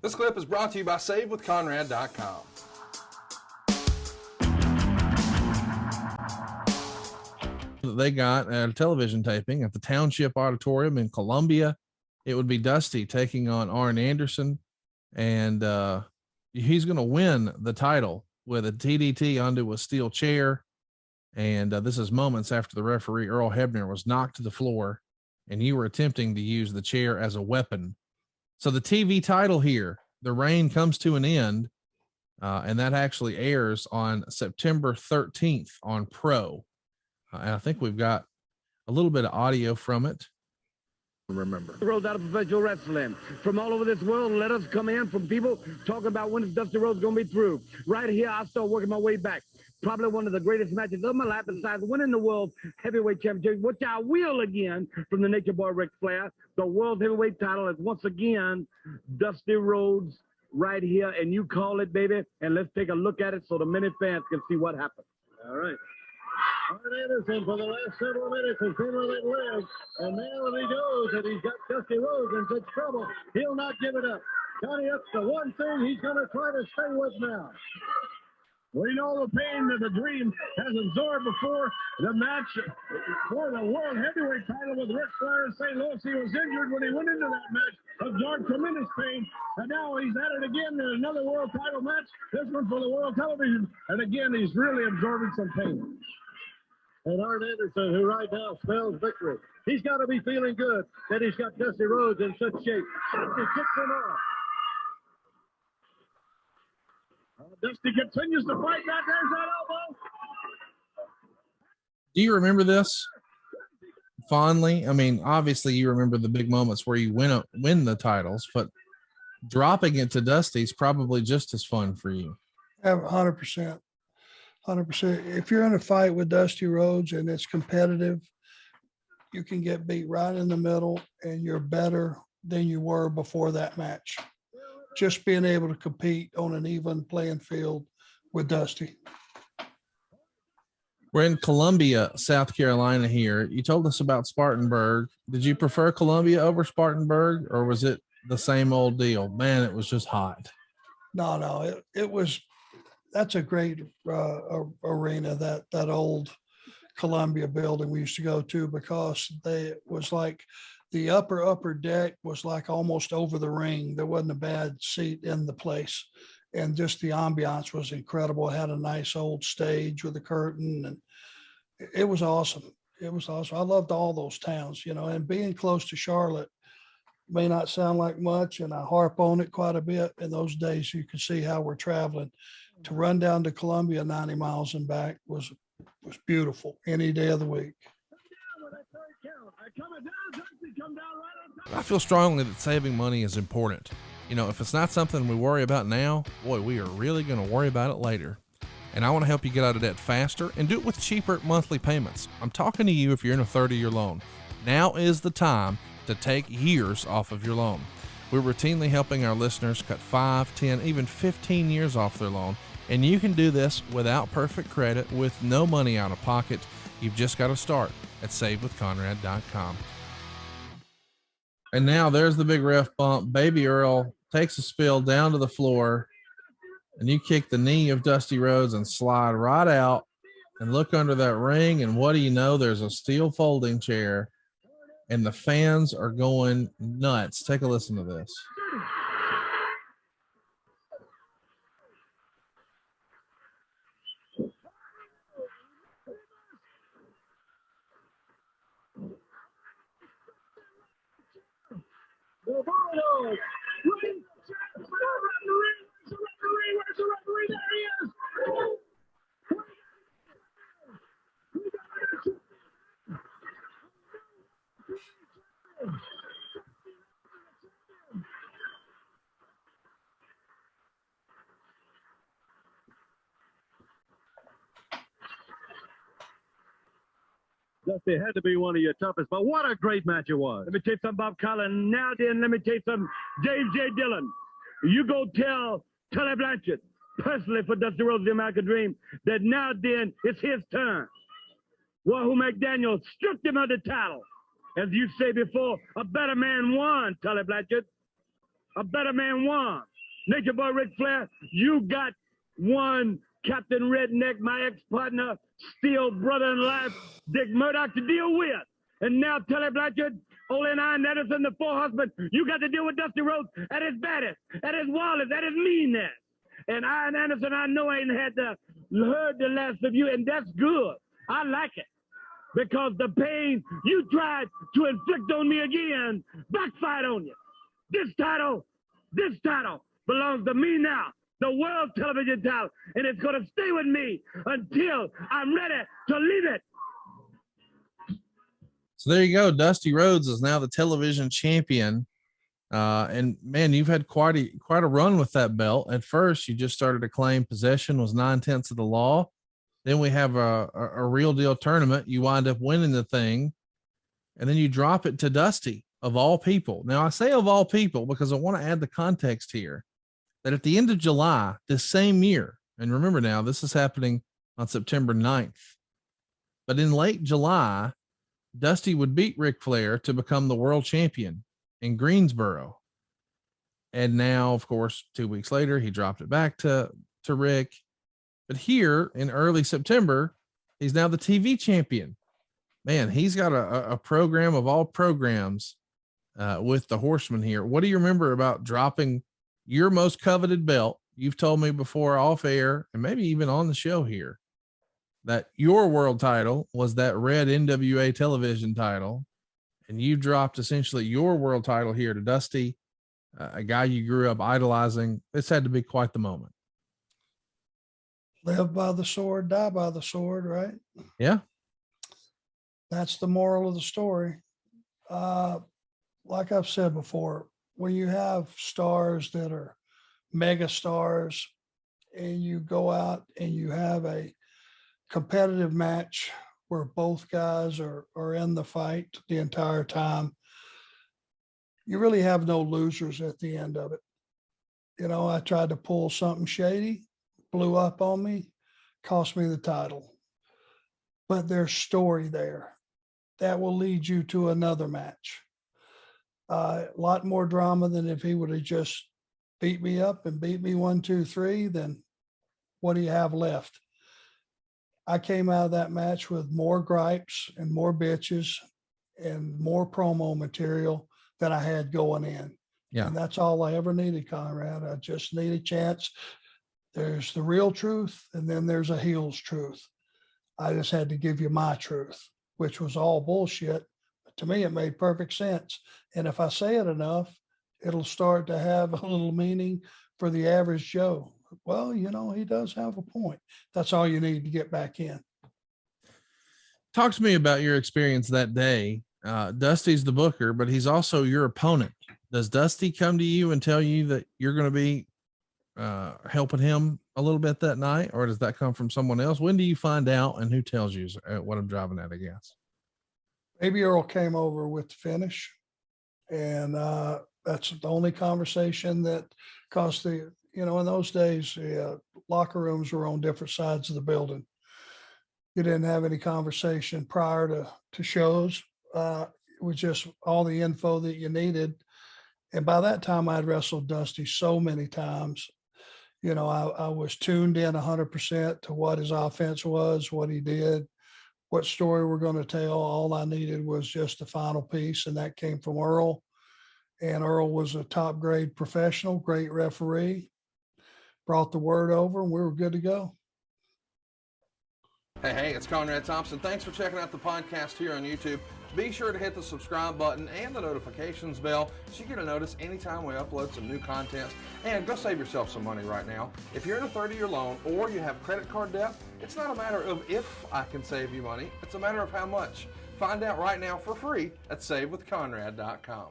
This clip is brought to you by SaveWithConrad.com. They got a television taping at the Township Auditorium in Columbia. It would be Dusty taking on Arn Anderson, and he's going to win the title with a DDT onto a steel chair. And this is moments after the referee, Earl Hebner, was knocked to the floor, and you were attempting to use the chair as a weapon. So the TV title here, the reign comes to an end, and that actually airs on September 13th on Pro. And I think we've got a little bit of audio from it. Remember. Rhodes out of professional wrestling. From all over this world, let us come in from people talking about when is Dusty Rhodes going to be through. Right here, I start working my way back. Probably one of the greatest matches of my life besides winning the World Heavyweight Championship, which I will again from the Nature Boy Ric Flair. The World Heavyweight title is once again Dusty Rhodes right here, and you call it, baby, and let's take a look at it so the many fans can see what happened. All right. Arn Anderson for the last several minutes has been let it live, and now he goes, and he's got Dusty Rhodes in such trouble, he'll not give it up. Johnny, that's the one thing he's going to try to stay with now. We know the pain that the Dream has absorbed before the match for the World Heavyweight title with Ric Flair in St. Louis. He was injured when he went into that match, absorbed tremendous pain, and now he's at it again in another World title match, this one for the World Television, and again, he's really absorbing some pain. And Arn Anderson, who right now spells victory. He's got to be feeling good that he's got Dusty Rhodes in such shape. Dusty kicks him off. Dusty continues to fight back. There's that elbow. Do you remember this fondly? I mean, obviously you remember the big moments where you win the titles, but dropping it to Dusty's probably just as fun for you. 100%. 100%. If you're in a fight with Dusty Rhodes and it's competitive, you can get beat right in the middle and you're better than you were before that match. Just being able to compete on an even playing field with Dusty. We're in Columbia, South Carolina here. You told us about Spartanburg. Did you prefer Columbia over Spartanburg, or was it the same old deal? Man, it was just hot. No, it was. That's a great arena, that old Columbia building we used to go to, because it was like the upper deck was like almost over the ring. There wasn't a bad seat in the place. And just the ambiance was incredible. It had a nice old stage with a curtain, and it was awesome. It was awesome. I loved all those towns, and being close to Charlotte may not sound like much, and I harp on it quite a bit. In those days, you can see how we're traveling. To run down to Columbia 90 miles and back was beautiful any day of the week. I feel strongly that saving money is important. If it's not something we worry about now, boy, we are really going to worry about it later. And I want to help you get out of debt faster and do it with cheaper monthly payments. I'm talking to you if you're in a 30-year loan. Now is the time to take years off of your loan. We're routinely helping our listeners cut 5, 10, even 15 years off their loan. And you can do this without perfect credit, with no money out of pocket. You've just got to start at SaveWithConrad.com. And now there's the big ref bump. Baby Earl takes a spill down to the floor, and you kick the knee of Dusty Rhodes and slide right out and look under that ring. And what do you know? There's a steel folding chair, and the fans are going nuts. Take a listen to this. The Bulldogs. Where's the referee? There he is. Dusty had to be one of your toughest, but what a great match it was. Let me tell you something, Bob Collin. Now then, let me tell you something. Dave J. Dillon, you go tell Tully Blanchard, personally for Dusty Rhodes, the American Dream, that now then it's his turn. Wahoo McDaniel stripped him of the title. As you say before, a better man won, Tully Blanchard. A better man won. Nature Boy Ric Flair, you got one Captain Redneck, my ex-partner, still brother in life, Dick Murdoch, to deal with. And now Tully Blanchard, Arn Anderson, the Four Horsemen, you got to deal with Dusty Rhodes at his baddest, at his wildest, at his meanness. And Arn Anderson, I know I ain't heard the last of you, and that's good. I like it. Because the pain you tried to inflict on me again backfired on you. This title belongs to me now, the world television title, and it's going to stay with me until I'm ready to leave it. So there you go. Dusty Rhodes is now the television champion. And man, you've had quite a run with that belt. At first, you just started to claim possession was 9/10 of the law. Then we have a real deal tournament. You wind up winning the thing, and then you drop it to Dusty, of all people. Now I say of all people because I want to add the context here that at the end of July, this same year, and remember now, this is happening on September 9th, but in late July, Dusty would beat Ric Flair to become the world champion in Greensboro. And now, of course, 2 weeks later, he dropped it back to Rick. But here in early September, he's now the TV champion. Man, he's got a program of all programs with the Horsemen here. What do you remember about dropping your most coveted belt? You've told me before off air and maybe even on the show here that your world title was that red NWA television title, and you dropped essentially your world title here to Dusty, a guy you grew up idolizing. This had to be quite the moment. Live by the sword, die by the sword, right? Yeah. That's the moral of the story. Like I've said before, when you have stars that are mega stars and you go out and you have a competitive match where both guys are in the fight the entire time, you really have no losers at the end of it. You know, I tried to pull something shady, blew up on me, cost me the title. But there's story there that will lead you to another match. A lot more drama than if he would have just beat me up and beat me 1, 2, 3, then what do you have left? I came out of that match with more gripes and more bitches and more promo material than I had going in. Yeah. And that's all I ever needed, Conrad. I just need a chance. There's the real truth, and then there's a heel's truth. I just had to give you my truth, which was all bullshit. But to me, it made perfect sense. And if I say it enough, it'll start to have a little meaning for the average Joe. Well, you know, he does have a point. That's all you need to get back in. Talk to me about your experience that day. Dusty's the booker, but he's also your opponent. Does Dusty come to you and tell you that you're going to be helping him a little bit that night, or does that come from someone else? When do you find out, and who tells you what I'm driving at, I guess? Baby Earl came over with the finish, and that's the only conversation that caused in those days, locker rooms were on different sides of the building. You didn't have any conversation prior to shows. It was just all the info that you needed. And by that time, I'd wrestled Dusty so many times. You know, I was tuned in 100% to what his offense was, what he did, what story we're going to tell. All I needed was just the final piece, and that came from Earl. And Earl was a top grade professional, great referee, brought the word over, and we were good to go. Hey, it's Conrad Thompson. Thanks for checking out the podcast here on YouTube. Be sure to hit the subscribe button and the notifications bell so you get a notice anytime we upload some new content. And go save yourself some money right now. If you're in a 30-year loan or you have credit card debt, it's not a matter of if I can save you money. It's a matter of how much. Find out right now for free at SaveWithConrad.com.